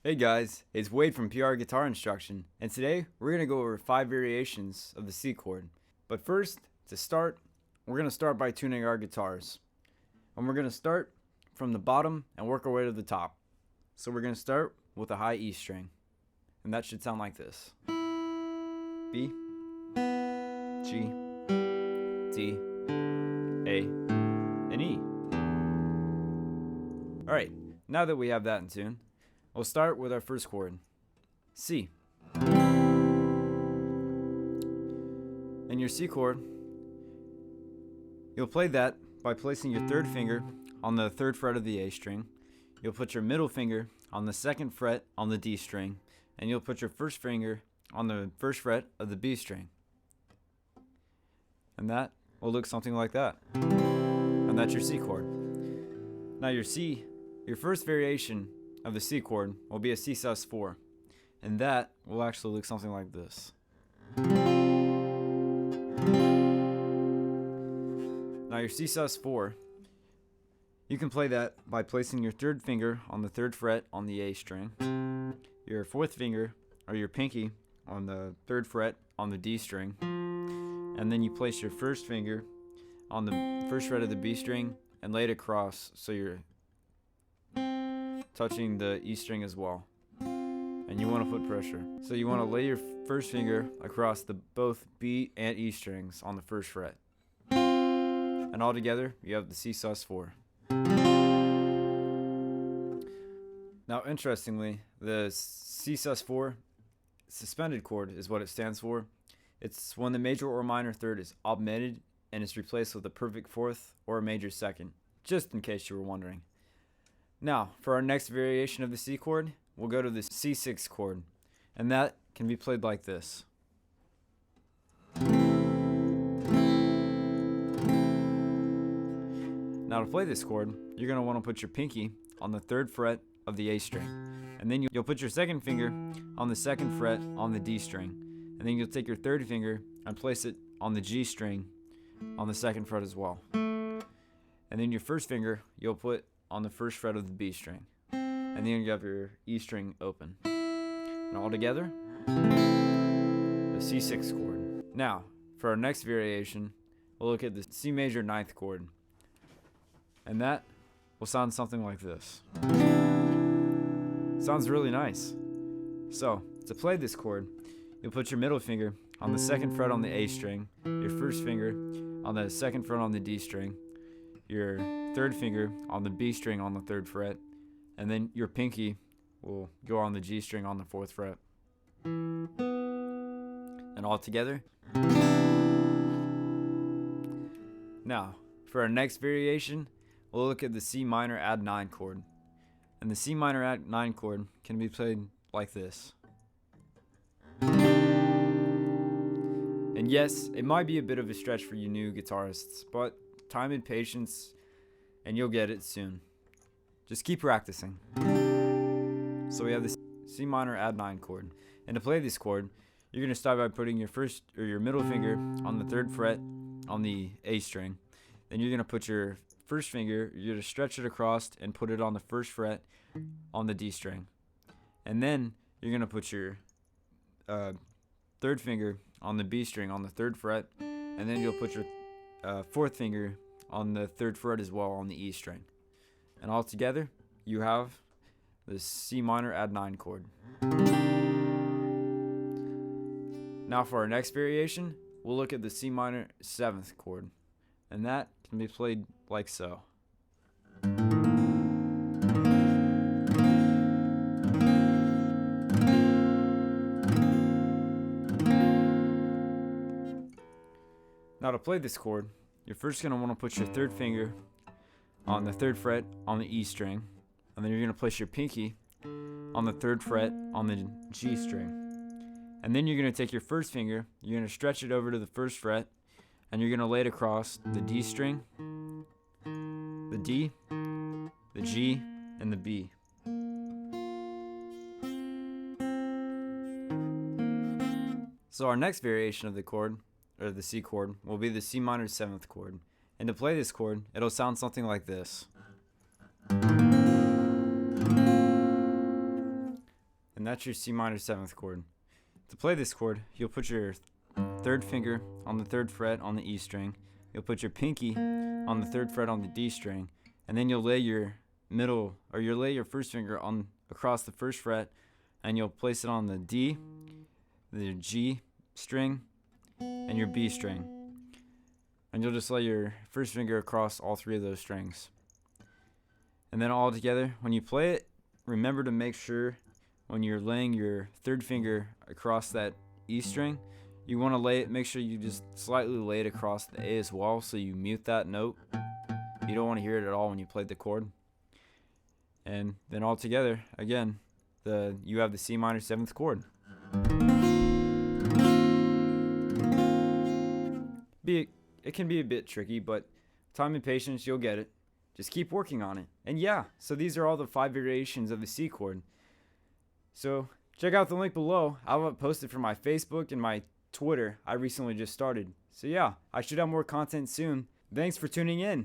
Hey guys, it's Wade from PR Guitar Instruction, and today we're going to go over 5 variations of the C chord. But first, to start, we're going to start by tuning our guitars. And we're going to start from the bottom and work our way to the top. So we're going to start with a high E string, and that should sound like this. B, G, D, A, and E. Alright, now that we have that in tune, we'll start with our first chord, C. In your C chord, you'll play that by placing your third finger on the third fret of the A string. You'll put your middle finger on the second fret on the D string, and you'll put your first finger on the first fret of the B string. And that will look something like that. And that's your C chord. Now your first variation of the C chord will be a C sus4, and that will actually look something like this. Now your C sus4, you can play that by placing your third finger on the third fret on the A string, your fourth finger or your pinky on the third fret on the D string, and then you place your first finger on the first fret of the B string and lay it across so you're touching the E string as well. And you want to put pressure. So you want to lay your first finger across the both B and E strings on the first fret. And all together, you have the C sus4. Now, interestingly, the C sus4 suspended chord is what it stands for. It's when the major or minor third is omitted and is replaced with a perfect fourth or a major second, just in case you were wondering. Now, for our next variation of the C chord, we'll go to the C6 chord, and that can be played like this. Now to play this chord, you're going to want to put your pinky on the third fret of the A string, and then you'll put your second finger on the second fret on the D string, and then you'll take your third finger and place it on the G string on the second fret as well. And then your first finger you'll put on the first fret of the B string, and then you have your E string open. And all together, the C6 chord. Now, for our next variation, we'll look at the C major ninth chord, and that will sound something like this. Sounds really nice. So, to play this chord, you'll put your middle finger on the second fret on the A string, your first finger on the second fret on the D string, your third finger on the B string on the third fret, and then your pinky will go on the G string on the fourth fret. And all together. Now, for our next variation, we'll look at the C minor add 9 chord. And the C minor add 9 chord can be played like this. And yes, it might be a bit of a stretch for you new guitarists, but time and patience, and you'll get it soon. Just keep practicing. So we have the C minor add 9 chord. And to play this chord, you're going to start by putting your first or your middle finger on the third fret on the A string. Then you're going to put your first finger, you're going to stretch it across and put it on the first fret on the D string. And then you're going to put your third finger on the B string on the third fret, and then you'll put your fourth finger on the third fret as well on the E string. And all together, you have the C minor add 9 chord. Now for our next variation, we'll look at the C minor 7th chord, and that can be played like so. Now to play this chord, you're first going to want to put your third finger on the third fret on the E string, and then you're going to place your pinky on the third fret on the G string. And then you're going to take your first finger, you're going to stretch it over to the first fret, and you're going to lay it across the D string, the D, the G, and the B. So our next variation of the chord, or the C chord, will be the C minor 7th chord. And to play this chord, it'll sound something like this. and that's your C minor 7th chord. To play this chord, you'll put your third finger on the 3rd fret on the E string, you'll put your pinky on the 3rd fret on the D string, and then you'll lay your first finger on across the 1st fret, and you'll place it on the D, the G string, and your B string. And you'll just lay your first finger across all 3 of those strings. And then all together, when you play it, remember to make sure when you're laying your 3rd finger across that E string, you want to make sure you just slightly lay it across the A as well, so you mute that note. You don't want to hear it at all when you play the chord. And then all together, again, you have the C minor 7th chord. It can be a bit tricky, but time and patience, you'll get it. Just keep working on it. And yeah, so these are all the 5 variations of the C chord. So check out the link below. I'll have it posted for my Facebook and my Twitter. I recently just started. So yeah, I should have more content soon. Thanks for tuning in.